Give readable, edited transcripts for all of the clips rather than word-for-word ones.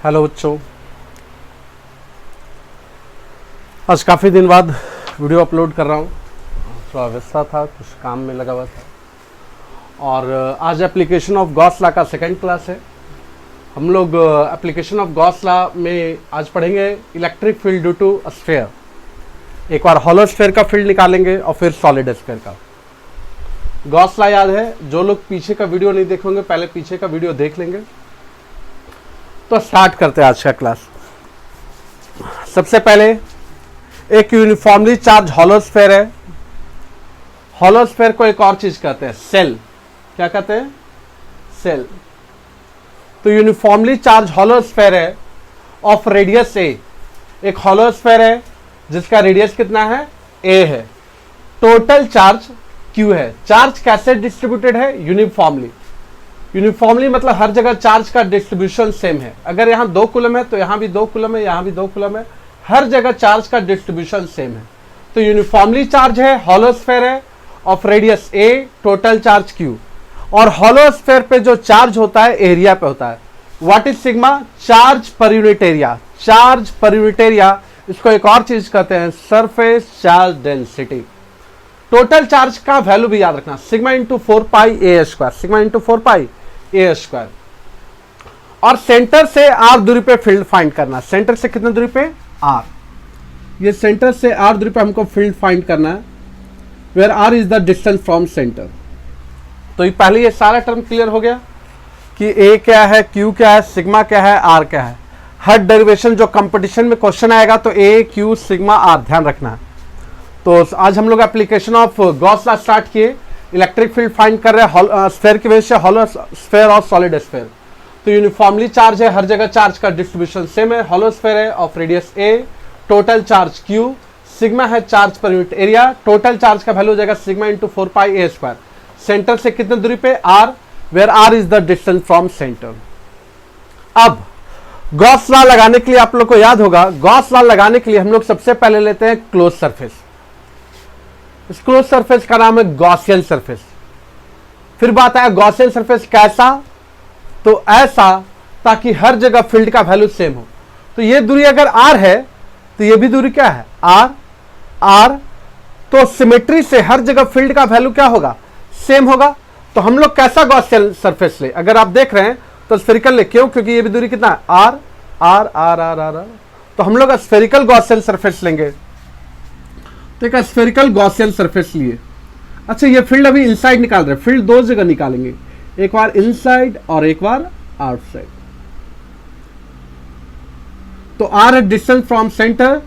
Hello बच्चों, आज काफ़ी दिन बाद वीडियो अपलोड कर रहा हूँ। थोड़ा व्यस्त था, कुछ काम में लगा हुआ था। और आज एप्लीकेशन ऑफ गॉस लॉ का सेकंड क्लास है। हम लोग एप्लीकेशन ऑफ गॉस लॉ में आज पढ़ेंगे electric field due to a sphere. एक बार हॉलो स्फीयर का फील्ड निकालेंगे और फिर सॉलिड स्फीयर का। गॉस लॉ याद है? जो लोग पीछे का वीडियो नहीं देखेंगे पहले पीछे का वीडियो देख लेंगे। तो स्टार्ट करते हैं आज का क्लास। सबसे पहले एक यूनिफॉर्मली चार्ज हॉलो स्फीयर है। हॉलो स्फीयर को एक और चीज कहते हैं, सेल। क्या कहते हैं? सेल। तो यूनिफॉर्मली चार्ज हॉलो स्फीयर है ऑफ रेडियस ए। एक हॉलो स्फीयर है जिसका रेडियस कितना है? ए है। टोटल चार्ज क्यू है। चार्ज कैसे डिस्ट्रीब्यूटेड है? यूनिफॉर्मली। यूनिफॉर्मली मतलब हर जगह चार्ज का डिस्ट्रीब्यूशन सेम है। अगर यहाँ 2 कूलम है तो यहाँ भी 2 कूलम है, यहाँ भी 2 कूलम है। हर जगह चार्ज का डिस्ट्रीब्यूशन सेम है। तो यूनिफॉर्मली चार्ज है, हॉलो स्फीयर है of radius a, total charge Q. और हॉलो स्फीयर पे जो चार्ज होता है एरिया पे होता है। What is sigma? Charge per unit area. Charge per unit area, इसको एक और चीज कहते हैं surface charge density. Total charge का वैल्यू भी याद रखना, सिग्मा इंटू 4 पाई ए स्क्वायर। सिग्मा इंटू 4 पाई ए स्क्वायर। और सेंटर से आर दूरी पे फील्ड फाइंड करना। सेंटर से कितने दूरी पे? आर। ये सेंटर से आर दूरी पे हमको फील्ड फाइंड करना है, where are is the distance from centre. तो ये पहले ये सारा टर्म क्लियर हो गया कि ए क्या है, क्यू क्या है, सिग्मा क्या है, आर क्या है। हर डेरिवेशन जो कंपटीशन में क्वेश्चन आएगा तो ए, क्यू, सिग्मा, आर ध्यान रखना है। तो आज हम लोग application of Gauss law start किए। इलेक्ट्रिक फील्ड फाइंड कर रहे हैं स्फीयर की वजह से, हॉलो स्फीयर और सॉलिड स्फीयर। तो यूनिफॉर्मली चार्ज है, हर जगह चार्ज का डिस्ट्रीब्यूशन सेम है। हॉलो स्फीयर है of radius a, total charge q, sigma है charge per unit area. Total charge का वैल्यू हो जाएगा सिग्मा इंटू 4 पाई ए स्क्वायर। सेंटर से कितने दूरी पे? R, where are is the distance from centre. अब गॉस लॉ लगाने के लिए आप लोग को याद होगा, गॉस लॉ लगाने के लिए हम लोग सबसे पहले लेते हैं क्लोज सरफेस। इस क्लोज सरफेस का नाम है गॉसियन सरफेस। फिर बात है गॉसियन सरफेस कैसा? तो ऐसा ताकि हर जगह फील्ड का वैल्यू सेम हो। तो ये दूरी अगर आर है तो ये भी दूरी क्या है? आर। आर तो सिमेट्री से हर जगह फील्ड का वैल्यू क्या होगा? सेम होगा। तो हम लोग कैसा गॉसियन सरफेस ले? अगर आप देख रहे हैं तो स्फेरिकल ले। क्यों? क्योंकि ये भी दूरी कितना है? R R R R R, R. तो हम लोग स्फेरिकल गॉसियन सरफेस लेंगे। तो एक स्फेरिकल गॉसियन सरफेस लिए। अच्छा, ये फील्ड अभी इनसाइड निकाल रहे हैं। फील्ड 2 जगह निकालेंगे, एक बार इनसाइड और एक बार आउटसाइड। तो आर है distance from centre.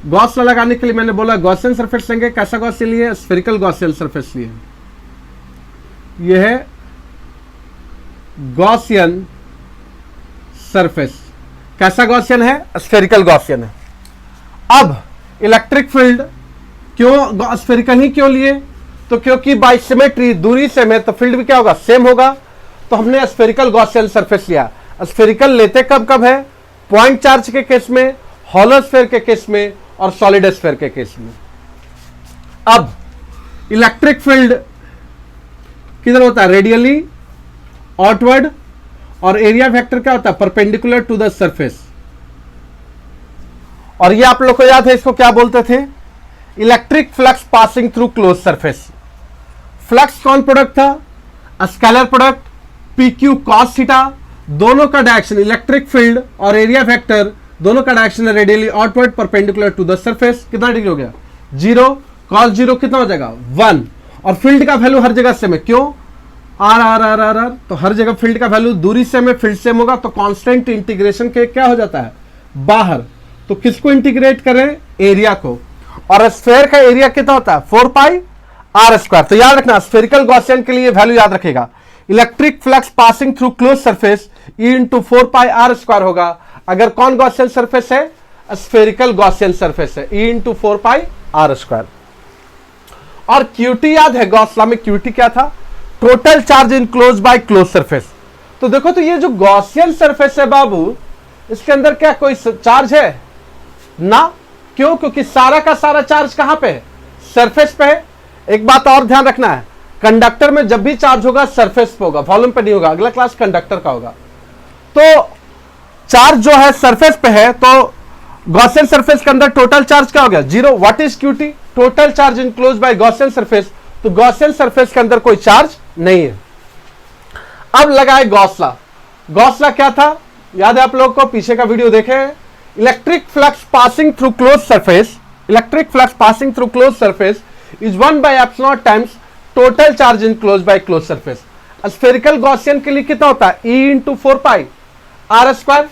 Gauss law लगाने के लिए मैंने बोला गॉसियन सरफेस लेंगे। कैसा गॉसियन लिए? स्फेरिकल गॉसियन सरफेस लिए। यह है गॉसियन सरफेस। कैसा गॉसियन है? स्फेरिकल गॉसियन है। अब इलेक्ट्रिक फील्ड क्यों स्फेरिकल ही क्यों लिए? तो क्योंकि बाय सिमेट्री, दूरी सेम है तो फील्ड भी क्या होगा? सेम होगा। तो हमने स्फेरिकल गॉसियन सरफेस लिया। स्फेरिकल लेते कब कब है? पॉइंट चार्ज के केस में, हॉलो स्फीयर के केस में और सॉलिड स्फीयर के केस में। अब इलेक्ट्रिक फील्ड किधर होता है? Radially, outward. और एरिया वेक्टर क्या होता है? Perpendicular to the surface. और ये आप लोग को याद है, इसको क्या बोलते थे? Electric flux passing through close surface. Flux कौन प्रोडक्ट था? Scalar product P Q cos theta. दोनों का डायरेक्शन, इलेक्ट्रिक फील्ड और एरिया वेक्टर दोनों का डायरेक्शन है radially outward perpendicular to the surface. कितना डिग्री हो गया? 0। कॉस 0 कितना हो जाएगा? 1। और फील्ड का वैल्यू हर जगह सेम है। क्यों? R R R R R. तो हर जगह फील्ड का वैल्यू, दूरी सेम है, फील्ड सेम होगा। तो कांस्टेंट इंटीग्रेशन के क्या हो जाता है? बाहर। तो किसको इंटीग्रेट करें? एरिया को। और स्फीयर का एरिया कितना होता है? 4 पाई आर स्क्वायर। तो याद रखना, स्फेरिकल गॉसियन के लिए वैल्यू याद रखेगा। Electric flux passing through close surface E into 4 pi are square होगा। अगर कौन गॉसियन सरफेस है? स्फेरिकल गॉसियन सरफेस है, E into 4 pi are square. और क्यूटी याद है? गॉस लॉ में क्यूटी क्या था? Total charge in close by close surface. तो देखो, तो ये जो गॉसियन सरफेस है बाबू, इसके अंदर क्या कोई चार्ज है? ना। क्यों? क्योंकि सारा का सारा चार्ज कहां पे है? सरफेस पे है। एक बात और ध्यान रखना है, कंडक्टर में जब भी चार्ज होगा सरफेस पे होगा, वॉल्यूम पे नहीं होगा। अगला क्लास कंडक्टर का होगा। तो चार्ज जो है सरफेस पे है, तो गॉसियन सरफेस के अंदर टोटल चार्ज क्या हो गया? 0। What is QT? Total charge enclose by Gaussian surface. तो गॉसियन सरफेस के अंदर कोई चार्ज नहीं है। अब लगाए गॉस लॉ। गॉस लॉ क्या था? याद है आप लोगों को? पीछे का वीडियो देखे हैं। Electric flux passing through close surface, electric flux passing through close surface is 1 by epsilon times total charge enclose by close surface. Spherical Gaussian के लिए कितना होता है? E into 4 r square.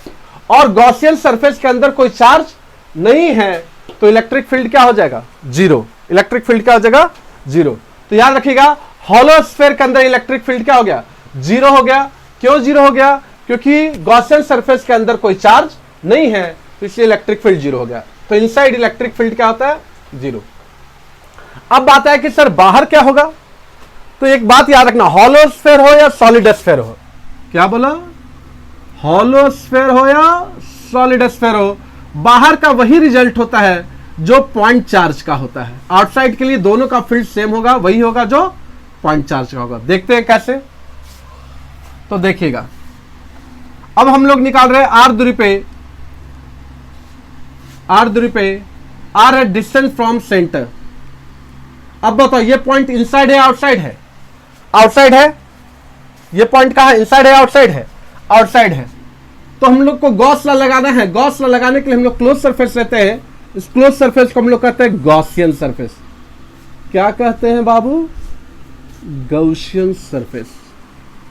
और गॉसियन सरफेस के अंदर कोई चार्ज नहीं है, तो इलेक्ट्रिक फील्ड क्या हो जाएगा? 0। इलेक्ट्रिक फील्ड क्या हो जाएगा? 0। तो याद रखिएगा, हॉलो स्फीयर के अंदर इलेक्ट्रिक फील्ड क्या हो गया? 0 हो गया। क्यों 0 हो गया? क्योंकि गॉसियन सरफेस के अंदर कोई चार्ज नहीं है, तो इसलिए इलेक्ट्रिक फील्ड 0 हो गया। तो इनसाइड इलेक्ट्रिक फील्ड क्या होता है? 0। अब बात है कि सर बाहर क्या होगा? तो एक बात याद रखना, हॉलो स्फीयर हो या सॉलिड स्फीयर हो। क्या बोला? हॉलो स्फीयर हो या सॉलिड स्फीयर हो, बाहर का वही रिजल्ट होता है जो पॉइंट चार्ज का होता है। आउटसाइड के लिए दोनों का फील्ड सेम होगा, वही होगा जो पॉइंट चार्ज का होगा। देखते हैं कैसे। तो देखिएगा, अब हम लोग निकाल रहे हैं आर दूरी पे आर है डिस्टेंस फ्रॉम सेंटर। अब बताओ, ये पॉइंट इनसाइड है आउटसाइड है? आउटसाइड है। ये पॉइंट कहां है? इनसाइड है आउटसाइड है? आउटसाइड है। तो हम लोग को गॉस लॉ लगाना है। गॉस लॉ लगाने के लिए हम लोग क्लोज सरफेस रहते हैं, इस क्लोज सरफेस को हम लोग कहते हैं गॉसियन सरफेस। क्या कहते हैं बाबू? Gaussian surface.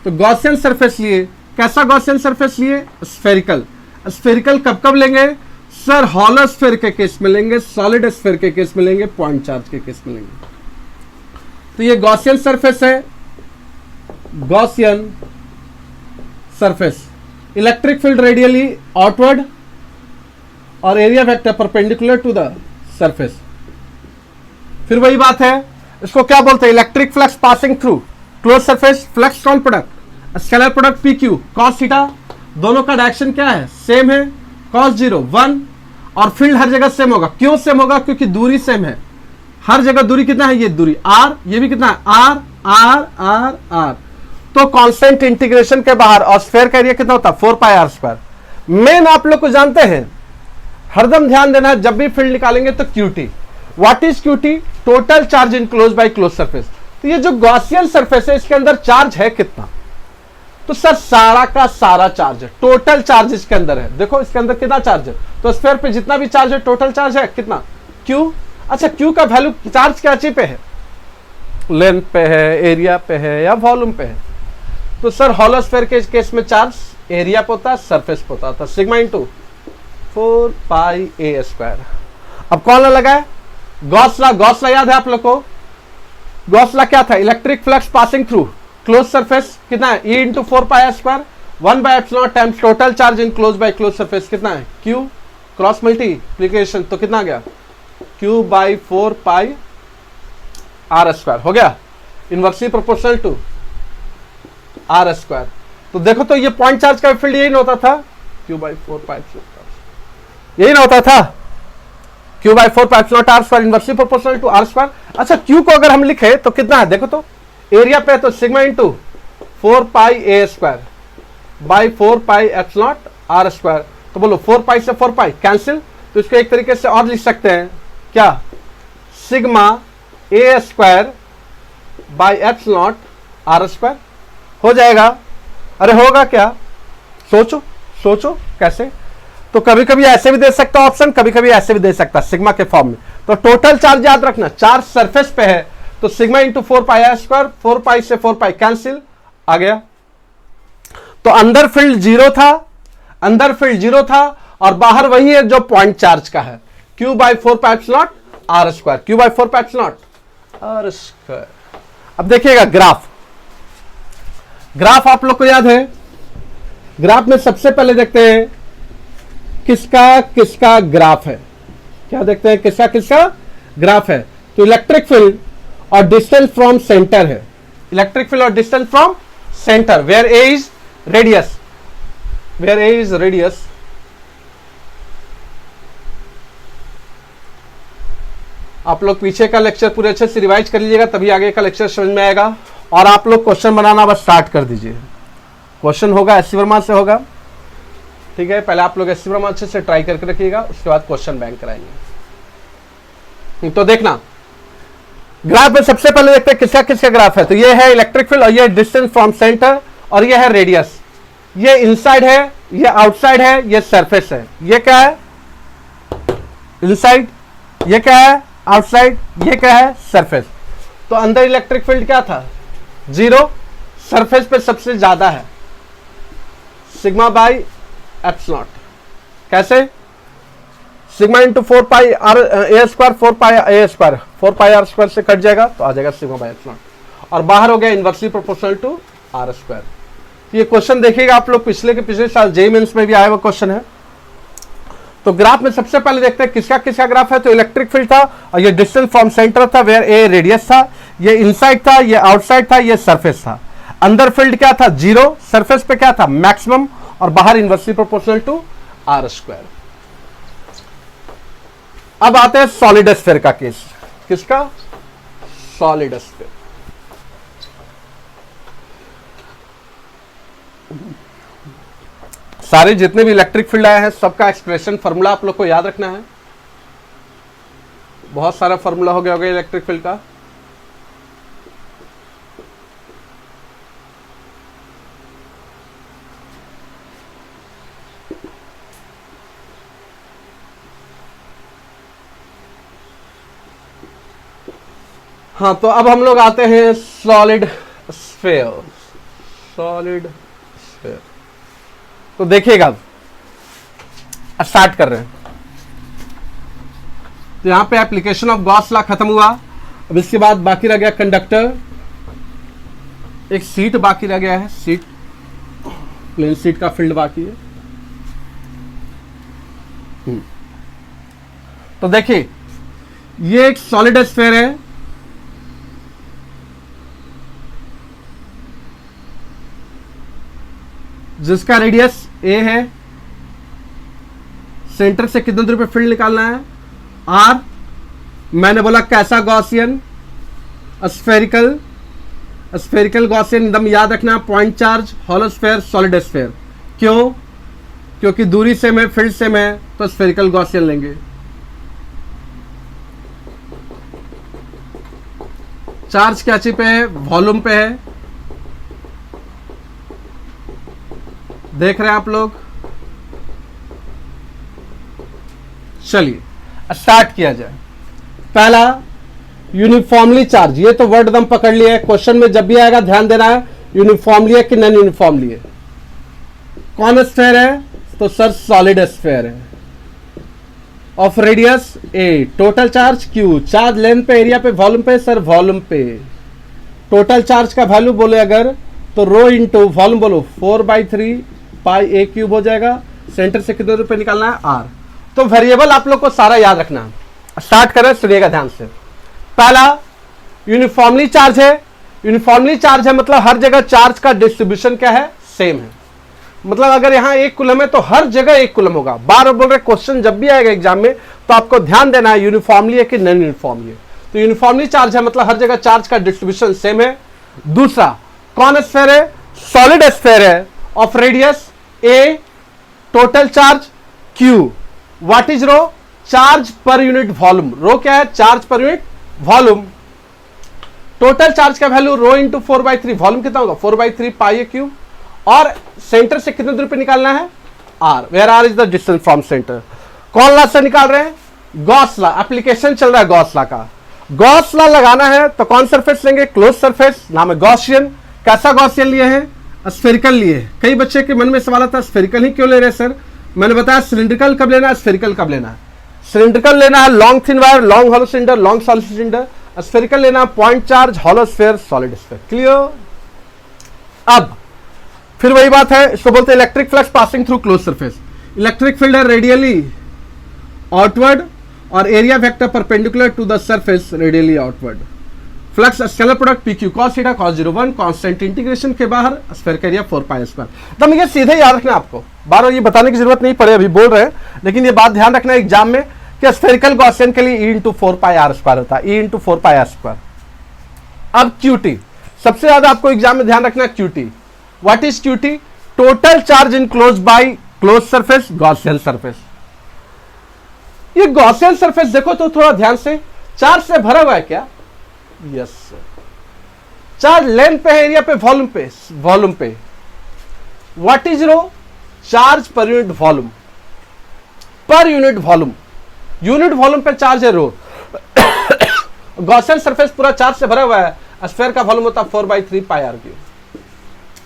तो गॉसियन सरफेस लिए, कैसा गॉसियन सरफेस लिए? स्फेरिकल। स्फेरिकल कब कब लेंगे सर? हॉलो स्फीयर के केस में लेंगे, सॉलिड स्फीयर के केस में लेंगे, पॉइंट चार्ज के केस में लेंगे। तो ये गॉसियन सरफेस है, Gaussian surface. Electric field radially outward और area vector perpendicular to the surface. फिर वही बात है, इसको क्या बोलते हैं? Electric flux passing through close surface. Flux कौन product? Scalar product P Q cos theta. दोनों का डायरेक्शन क्या है? सेम है। कॉस 0 1। और फील्ड हर जगह सेम होगा। क्यों सेम होगा? क्योंकि दूरी सेम है। हर जगह दूरी कितना है? ये दूरी r, ये भी कितना है? r r r r। तो कांस्टेंट इंटीग्रेशन के बाहर और स्फीयर का एरिया कितना होता है? 4 पाई r स्क्वायर। मेन आप लोग को जानते हैं, हरदम ध्यान देना है, जब भी फील्ड निकालेंगे तो QT। What is QT? Total charge enclose by close surface. तो ये जो गॉसियन सरफेस है, इसके अंदर चार्ज है कितना? तो सर सारा का सारा चार्ज है, टोटल चार्ज इसके अंदर है। देखो इसके अंदर कितना चार्ज है, तो स्फीयर पे जितना भी चार्ज है, टोटल चार्ज है कितना? Q। अच्छा, Q का वैल्यू चार्ज क्या चीज पे है? लेंथ पे है, एरिया पे है, या वॉल्यूम पे है? तो सर हॉलो स्फीयर के केस में चार्ज एरिया पे होता है, सरफेस पे होता था। Sigma into 4 pi a square. अब कौन ला लगा है? Gauss law. गॉस लॉ याद है आप लोग को? गॉस लॉ क्या था? Electric flux passing through close surface कितना है? E into 4 pi square 1 by epsilon times total charge in close by close surface कितना है? Q। क्रॉस मल्टीप्लीकेशन तो कितना आ गया? Q by 4 pi r square हो गया, inversely proportional to r square. तो देखो, तो ये पॉइंट चार्ज का फील्ड यही ना होता था? Q बाई 4 पाई यही ना होता था? Q by 4 pi epsilon r square inversely proportional to r square. अच्छा, Q को अगर हम लिखे तो कितना है? देखो तो एरिया पे तो sigma into 4 pi a square by 4 pi epsilon r square. तो बोलो 4 पाई से 4 पाई कैंसिल, तो इसको एक तरीके से और लिख सकते हैं क्या? Sigma a square by epsilon r square हो जाएगा। अरे होगा क्या? सोचो सोचो कैसे। तो कभी कभी ऐसे भी दे सकता ऑप्शन, कभी कभी ऐसे भी दे सकता सिग्मा के फॉर्म में। तो टोटल चार्ज याद रखना, चार्ज सरफेस पे है तो sigma into 4 pi r square, 4 pi से 4 पाई कैंसिल आ गया। तो अंदर फील्ड 0 था, अंदर फील्ड 0 था, और बाहर वही है जो पॉइंट चार्ज का है, Q by 4 pi epsilon r square. Q by 4 pi epsilon r square. अब देखिएगा ग्राफ। ग्राफ आप लोग को याद है? ग्राफ में सबसे पहले देखते हैं किसका किसका ग्राफ है। क्या देखते हैं? किसका किसका ग्राफ है। तो इलेक्ट्रिक फील्ड और डिस्टेंस फ्रॉम सेंटर है। इलेक्ट्रिक फील्ड और distance from centre, where a is radius, where a is radius. आप लोग पीछे का लेक्चर पूरे अच्छे से रिवाइज कर लीजिएगा, तभी आगे का लेक्चर समझ में आएगा। और आप लोग क्वेश्चन बनाना बस स्टार्ट कर दीजिए। क्वेश्चन होगा एस सी वर्मा से होगा, ठीक है। पहले आप लोग एस सी वर्मा अच्छे से ट्राई करके रखिएगा, उसके बाद क्वेश्चन बैंक कराएंगे। तो देखना ग्राफ में सबसे पहले देखते हैं किसका किसका ग्राफ है। तो ये है इलेक्ट्रिक फील्ड और ये डिस्टेंस फ्रॉम सेंटर और ये है रेडियस। ये इनसाइड है, ये आउटसाइड है, ये सरफेस है। ये क्या है? इनसाइड। ये क्या है? आउटसाइड। ये क्या है? सरफेस। तो अंदर इलेक्ट्रिक फील्ड क्या था? 0। सरफेस पे सबसे ज्यादा है, सिग्मा बाई एप्सिलॉन। कैसे? Sigma into 4 pi R A square, 4 pi A square, 4 pi are square से कट जाएगा तो आ जाएगा सिग्मा बाई एप्सिलॉन। और बाहर हो गया inversely proportional to are square. ये क्वेश्चन देखिएगा आप लोग, पिछले साल जेईई मेंस में भी आया हुआ क्वेश्चन है। तो ग्राफ में सबसे पहले देखते हैं किसका किसका ग्राफ है। तो इलेक्ट्रिक फील्ड था और ये डिस्टेंस फ्रॉम सेंटर था, वेयर ए रेडियस था। ये इनसाइड था, ये आउटसाइड था, ये सरफेस था। अंदर फील्ड क्या था? 0। सरफेस पे क्या था? मैक्सिमम। और बाहर inversely proportional to are square. अब आते हैं सॉलिड स्फीयर का केस। किसका? Solid sphere. सारे जितने भी इलेक्ट्रिक फील्ड आए हैं सबका एक्सप्रेशन फॉर्मूला आप लोग को याद रखना है। बहुत सारा फॉर्मूला हो गया होगा इलेक्ट्रिक फील्ड का। हाँ, तो अब हम लोग आते हैं सॉलिड स्फीयर। सॉलिड स्फीयर तो देखिएगा, स्टार्ट कर रहे हैं। तो यहां पे एप्लीकेशन ऑफ गॉस लॉ खत्म हुआ। अब इसके बाद बाकी रह गया कंडक्टर, एक सीट बाकी रह गया है। सीट, प्लेन सीट का फील्ड बाकी है। तो देखिए ये एक सॉलिड स्फीयर है। जिसका रेडियस ए है। सेंटर से कितने दूरी पे फील्ड निकालना है? आर। मैंने बोला कैसा गॉसियन? स्फेरिकल। स्फेरिकल गॉसियन एकदम याद रखना। Point charge, hollow sphere, solid sphere. क्यों? क्योंकि दूरी सेम है, फील्ड सेम है, तो स्फेरिकल गॉसियन लेंगे। चार्ज क्या चीज पे है? वॉल्यूम पे है। देख रहे हैं आप लोग? चलिए स्टार्ट किया जाए। पहला यूनिफॉर्मली चार्ज। ये तो वर्ड एकदम पकड़ लिया है, क्वेश्चन में जब भी आएगा ध्यान देना है यूनिफॉर्मली है कि नॉन यूनिफॉर्मली है। कौन स्फीयर है? तो सर सॉलिड स्फीयर है। Of radius a, total charge Q. Charge length पे, एरिया पे, वॉल्यूम पे? सर वॉल्यूम पे। टोटल चार्ज का वैल्यू बोले अगर तो रो इंटू वॉल्यूम बोलो 4/3 पाई ए क्यूब हो जाएगा। सेंटर से कितने दूर पे निकालना है? आर। तो वेरिएबल आप लोग को सारा याद रखना है। स्टार्ट करें, सुनिएगा ध्यान से। पहला यूनिफॉर्मली चार्ज है। यूनिफॉर्मली चार्ज है मतलब हर जगह चार्ज का डिस्ट्रीब्यूशन क्या है? सेम है। मतलब अगर यहां 1 कूलम है तो हर जगह 1 कूलम होगा। बार बोल रहे क्वेश्चन जब भी आएगा एग्जाम में तो आपको ध्यान देना है यूनिफॉर्मली है कि नॉन यूनिफॉर्मली है। तो यूनिफॉर्मली चार्ज है मतलब हर जगह चार्ज का डिस्ट्रीब्यूशन सेम है। दूसरा कौन स्फीयर है? सॉलिड स्फीयर है। Of radius a, total charge q. What is rho? Charge per unit volume. Rho क्या है? Charge per unit volume. Total charge का वैल्यू रो इंटू 4/3। वॉल्यूम कितना होगा? 4/3 पाई ए क्यूब। और सेंटर से कितने दूर पे निकालना है? R. Where are is the distance from centre. कौन लॉ से निकाल रहे हैं? Gauss law. एप्लीकेशन चल रहा है गॉस लॉ का। गॉस लॉ लगाना है तो कौन सरफेस लेंगे? Close surface. नाम है गॉसियन। कैसा गॉसियन लिए हैं? स्फेरिकल लिए। कई बच्चे के मन में सवाल आता है स्फेरिकल ही क्यों ले रहे हैं सर? मैंने बताया सिलिंड्रिकल कब लेना है, स्फेरिकल कब लेना है। सिलिंड्रिकल लेना है long thin wire, long hollow cylinder, long solid cylinder. Spherical लेना है point charge, hollow sphere, solid sphere. Clear? अब फिर वही बात है, इसको बोलते हैं electric flux passing through close surface. Electric field है रेडियली आउटवर्ड और area vector perpendicular to the surface radially outward. Flux scalar product P Q cos theta cos 0 1 constant integration के बाहर स्फीयर का एरिया 4 पाई स्क्वायर। तब ये सीधे याद रखना आपको, बार बार ये बताने की जरूरत नहीं पड़े, अभी बोल रहे हैं, लेकिन ये बात ध्यान रखना एग्जाम में कि स्फेरिकल गॉसियन के लिए ई इंटू 4πr² होता है, ई इंटू 4πr²। अब क्यूटी, सबसे ज्यादा आपको एग्जाम में ध्यान रखना है QT. What is QT? Total charge enclose by close surface, Gaussian surface. ये गॉसियन सरफेस देखो तो थोड़ा ध्यान से, चार्ज से भरा हुआ है क्या? Yes sir. चार्ज लेंथ पे है, एरिया पे, वॉल्यूम पे? वॉल्यूम पे। What is rho? Charge per unit volume, per unit volume, unit volume पे चार्ज है रो। गॉसियन सरफेस पूरा चार्ज से भरा हुआ है, स्फीयर का वॉल्यूम होता है 4/3πr³।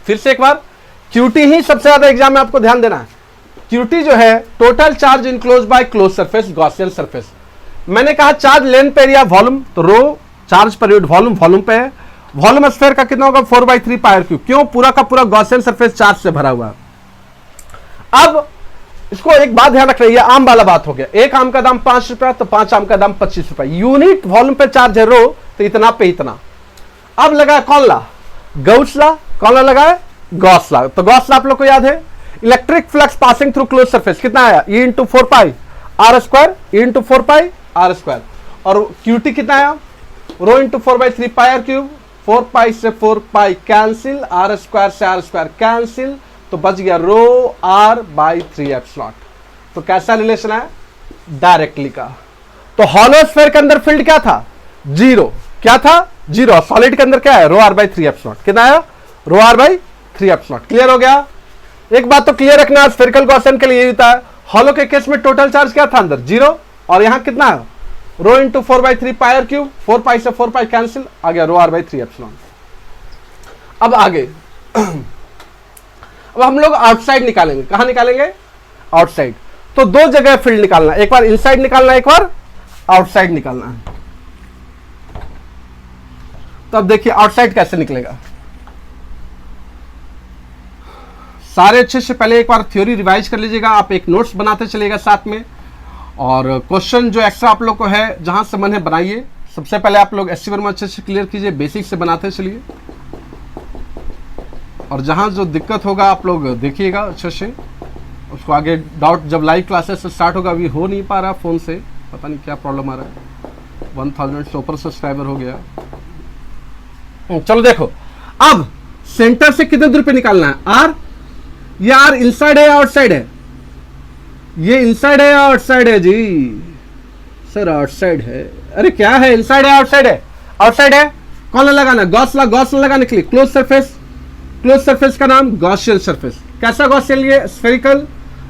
फिर से एक बार, क्यूटी ही सबसे ज्यादा एग्जाम में आपको ध्यान देना है। क्यूटी जो है total charge enclose by close surface, Gaussian surface. मैंने कहा चार्ज लेंथ पे एरिया वॉल्यूम, तो rho charge per unit volume, volume पे है। वॉल्यूम स्फीयर का कितना होगा? 4/3πr³। क्यों? पूरा का पूरा गॉसियन सरफेस चार्ज से भरा हुआ है। अब इसको एक बात ध्यान रख रही है, आम वाला बात हो गया, एक आम का दाम 5 रुपया, तो 5 आम का दाम 25 रुपया। यूनिट वॉल्यूम पे चार्ज है रो, तो इतना पे इतना। अब लगा कौन ला? गॉस ला। कौन ला लगा है? गॉस ला। तो गॉस ला आप लोग को याद है, electric flux passing through close surface कितना आया? E into 4πr², E into 4πr²। और क्यूटी कितना आया? Rho into 4/3πr³। 4π से 4π कैंसिल, r² से r² कैंसिल, तो बच गया रो r/3ε। तो कैसा रिलेशन है? डायरेक्टली का। तो हॉलो स्फीयर के अंदर फील्ड क्या था? जीरो। क्या था? जीरो। सॉलिड के अंदर क्या है? रो r/3ε। कितना आया? रो r/3ε। क्लियर हो गया? एक बात तो क्लियर रखना, स्फेरिकल गॉसियन के लिए यही होता है। हॉलो के केस में टोटल चार्ज क्या था अंदर? जीरो। और यहां कितना है? Rho into 4/3πr³। 4π से 4π कैंसिल, आ गया रो r/3ε। अब आगे अब हम लोग आउटसाइड निकालेंगे। कहां निकालेंगे? आउटसाइड। तो दो जगह फील्ड निकालना, एक बार इनसाइड निकालना, एक बार आउटसाइड निकालना है। तो अब देखिए आउटसाइड कैसे निकलेगा। सारे अच्छे से पहले एक बार थ्योरी रिवाइज कर लीजिएगा, आप एक नोट्स बनाते चलिएगा साथ में, और क्वेश्चन जो एक्स्ट्रा आप लोग को है जहां से मन है बनाइए। सबसे पहले आप लोग एससी वर्मा अच्छे से क्लियर कीजिए, बेसिक से बनाते चलिए, और जहां जो दिक्कत होगा आप लोग देखिएगा अच्छे से उसको। आगे डाउट जब लाइव क्लासेस स्टार्ट होगा, अभी हो नहीं पा रहा फोन से, पता नहीं क्या प्रॉब्लम आ रहा है। 1000 से ऊपर सब्सक्राइबर हो गया। चलो देखो, अब सेंटर से कितने दूर पे निकालना है? आर। ये आर इनसाइड है या आउटसाइड है? ये इनसाइड है या आउटसाइड है जी? सर आउटसाइड है। अरे क्या है, इनसाइड है आउटसाइड है? आउटसाइड है। कौन लगाना? गॉस ला। गॉस ला लगाने के लिए क्लोज सरफेस, क्लोज सरफेस का नाम गॉसियन सरफेस। कैसा गॉसियन लिए? स्फेरिकल।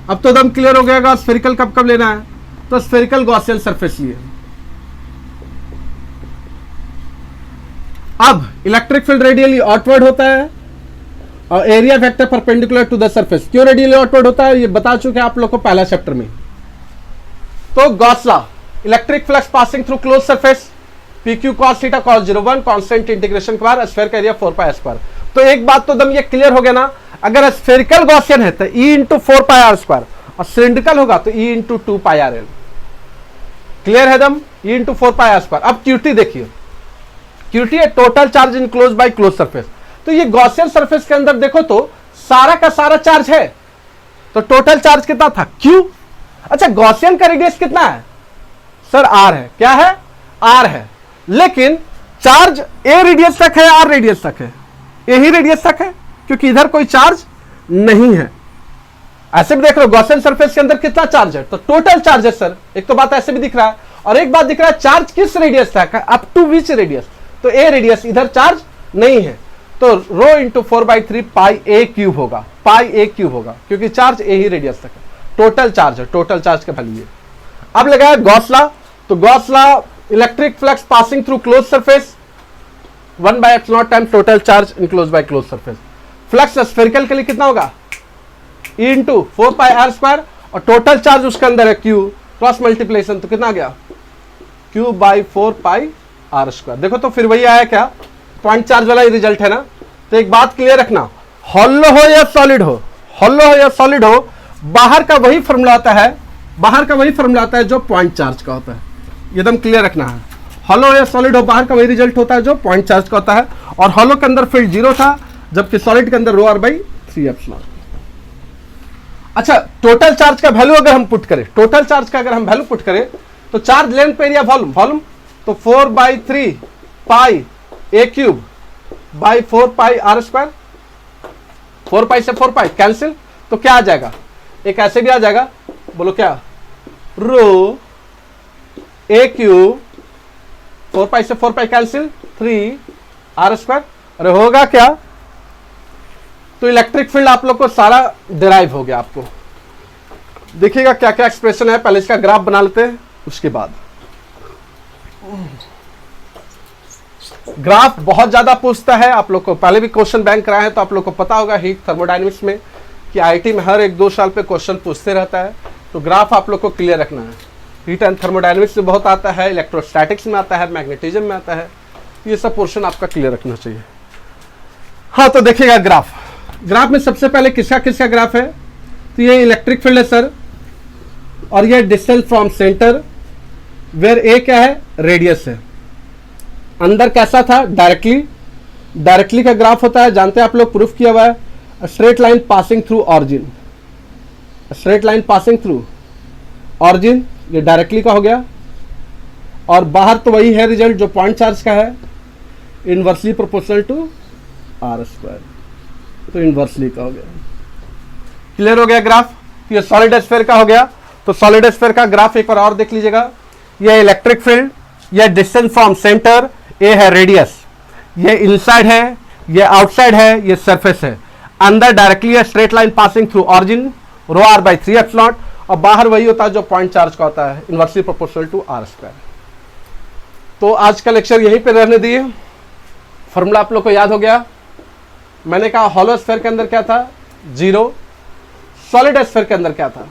अब तो एकदम क्लियर हो गया स्फेरिकल कब कब लेना है, तो स्फेरिकल गॉसियन सरफेस लिए। अब इलेक्ट्रिक फील्ड रेडियली आउटवर्ड होता है और area vector perpendicular to the surface. क्यों रेडियली आउटवर्ड होता है ये बता चुके आप लोग को पहला चैप्टर में। तो Gauss law, electric flux passing through close surface, PQ cos theta cos 0 1 constant integration के बाद स्फीयर का एरिया 4πr²। तो एक बात तो दम ये क्लियर हो गया ना, अगर स्फेरिकल गॉसियन है तो E इंटू 4πr² और सिलिंड्रिकल होगा तो E इंटू 2πrl। क्लियर है दम? E into 4πr²। अब क्यूटी देखिए, क्यूटी है total charge enclose by close surface. तो ये गॉसियन सरफेस के अंदर देखो तो सारा का सारा चार्ज है, तो टोटल चार्ज कितना था? Q। अच्छा गॉसियन का रेडियस कितना है? सर R है। क्या है? R है। लेकिन चार्ज A रेडियस तक है, R रेडियस तक है? A ही रेडियस तक है, क्योंकि इधर कोई चार्ज नहीं है। ऐसे भी देख लो गॉसियन सरफेस के अंदर कितना चार्ज है, तो टोटल चार्ज है सर। एक तो बात ऐसे भी दिख रहा है, और एक बात दिख रहा है चार्ज किस रेडियस तक है, अप टू विच रेडियस। तो A रेडियस, इधर चार्ज नहीं है, तो रो इंटू 4/3 पाई A क्यूब होगा, पाई A क्यूब होगा, क्योंकि चार्ज A ही रेडियस तक है। टोटल चार्ज है, टोटल चार्ज का वैल्यू है। अब लगाया गॉस लॉ, तो Gauss law electric flux passing through close surface 1/ε time total charge enclose by close surface. Flux spherical के लिए कितना होगा? E इंटू 4πr², और टोटल चार्ज उसके अंदर है Q, क्रॉस मल्टीप्लिकेशन तो कितना आ गया? Q/4πr²। देखो तो फिर वही आया क्या, पॉइंट चार्ज वाला ही रिजल्ट है ना। तो एक बात क्लियर रखना, हॉलो हो या सॉलिड हो, हॉलो हो या सॉलिड हो, बाहर का वही फॉर्मूला आता है, बाहर का वही फॉर्मूला आता है जो पॉइंट चार्ज का होता है। एकदम क्लियर रखना है, हॉलो या सॉलिड हो, बाहर का वही रिजल्ट होता है जो पॉइंट चार्ज का होता है। और हॉलो के अंदर फील्ड 0 था, जबकि सॉलिड के अंदर ρr/3ε। अच्छा टोटल चार्ज का वैल्यू अगर हम पुट करें, टोटल चार्ज का अगर हम वैल्यू पुट करें, तो चार्ज लेंथ पे एरिया वॉल्यूम, वॉल्यूम तो 4/3 pi a cube by 4 pi are square, 4 pi से 4 पाई कैंसिल, तो क्या आ जाएगा, एक ऐसे भी आ जाएगा, बोलो क्या, रो ए क्यूब 4 पाई से 4 पाई कैंसिल 3 आर स्क्वायर। अरे होगा क्या, तो इलेक्ट्रिक फील्ड आप लोग को सारा डिराइव हो गया। आपको देखिएगा क्या क्या एक्सप्रेशन है, पहले इसका ग्राफ बना लेते हैं, उसके बाद ग्राफ बहुत ज्यादा पूछता है। आप लोग को पहले भी क्वेश्चन बैंक कराया है, तो आप लोग को पता होगा हीट थर्मोडायनेमिक्स में कि आईआईटी में हर 1-2 साल पे क्वेश्चन पूछते रहता है। तो ग्राफ आप लोग को क्लियर रखना है। हीट एंड थर्मोडायनेमिक्स में बहुत आता है, इलेक्ट्रोस्टैटिक्स में आता है, मैग्नेटिज्म में आता है, ये सब पोर्शन आपका क्लियर रखना चाहिए। हाँ, तो देखिएगा ग्राफ, ग्राफ में सबसे पहले किसका किसका ग्राफ है, तो ये इलेक्ट्रिक फील्ड है सर, और ये डिस्टेंस फ्रॉम सेंटर वेयर ए क्या है, रेडियस है। अंदर कैसा था, डायरेक्टली का ग्राफ होता है, जानते हैं आप लोग, प्रूफ किया हुआ है, straight line passing through origin, straight line passing through origin, ये डायरेक्टली का हो गया। और बाहर तो वही है रिजल्ट जो पॉइंट चार्ज का है, inversely proportional to are square, तो इनवर्सली का हो गया। क्लियर हो गया ग्राफ, ये सॉलिड स्फीयर का हो गया। तो सॉलिड स्फीयर का ग्राफ एक बार और देख लीजिएगा, ये इलेक्ट्रिक फील्ड, ये डिस्टेंस फ्रॉम सेंटर, ए है रेडियस, ये इनसाइड है, ये आउटसाइड है, ये सरफेस है। अंदर डायरेक्टली है, straight line passing through origin, rho r by 3 epsilon, और बाहर वही होता है जो पॉइंट चार्ज का होता है, inversely proportional to are square. तो आज का लेक्चर यहीं पे रहने दिए। फॉर्मूला आप लोग को याद हो गया। मैंने कहा हॉलो स्फीयर के अंदर क्या था, 0, सॉलिड स्फीयर के अंदर क्या था,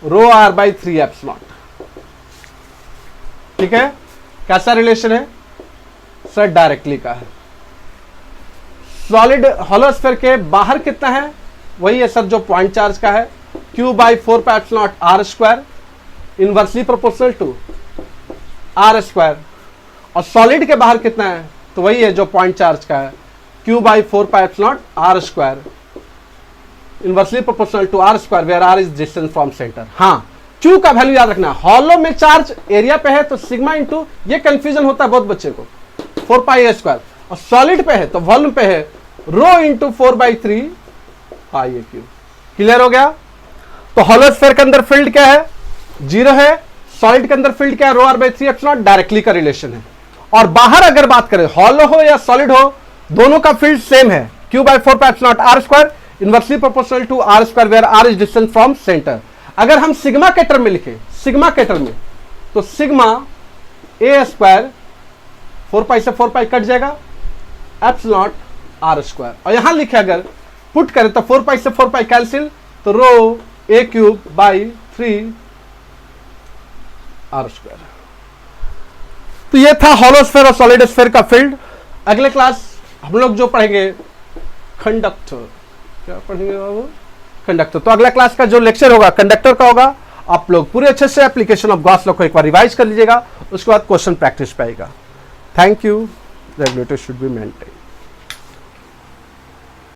रो आर बाई 3 एप्सिलॉन। ठीक है, कैसा रिलेशन है सर, डायरेक्टली का है। सॉलिड हॉलो स्फीयर के बाहर कितना है, वही है सर जो पॉइंट चार्ज का है, Q by 4 pi epsilon r square, inversely proportional to are square. और सॉलिड के बाहर कितना है, तो वही है जो पॉइंट चार्ज का है, Q by 4 pi epsilon r square, inversely proportional to are square, where are is distance from centre. हाँ, Q का वैल्यू याद रखना, हॉलो में चार्ज एरिया पे है तो सिग्मा इंटू, ये कंफ्यूजन होता है बहुत बच्चे को, 4 पाई ए स्क्वायर, और सॉलिड पे है तो वॉल्यूम पे है रो into 4/3 pi a cube. Clear हो गया। तो हॉलो स्फीयर के अंदर फील्ड क्या है, 0 है, सॉलिड के अंदर फील्ड क्या है, रो आर बाई 3 एप्सिलॉन, डायरेक्टली का रिलेशन है। और बाहर अगर बात करें, हॉलो हो या सॉलिड हो, दोनों का फील्ड सेम है, Q by 4 pi epsilon r square, inversely proportional to are square, where are is distance from centre. अगर हम सिग्मा के टर्म में लिखे, सिग्मा के टर्म में, तो सिग्मा ए स्क्वायर 4 पाई से 4 पाई कट जाएगा, एप्सिलॉन आर स्क्वायर। और यहां लिखे अगर पुट करें तो 4 पाई से 4 पाई कैंसिल, तो रो ए क्यूब बाई 3 आर स्क्वायर। तो ये था हॉलो स्फीयर और सॉलिड स्फीयर का फील्ड। अगले क्लास हम लोग जो पढ़ेंगे कंडक्टर, क्या पढ़ेंगे बाबू, कंडक्टर। तो अगला क्लास का जो लेक्चर होगा कंडक्टर का होगा। आप लोग पूरे अच्छे से एप्लीकेशन ऑफ गॉस लॉ को एक बार रिवाइज कर लीजिएगा, उसके बाद क्वेश्चन प्रैक्टिस पाएगा। Thank you. Regulator should be maintain.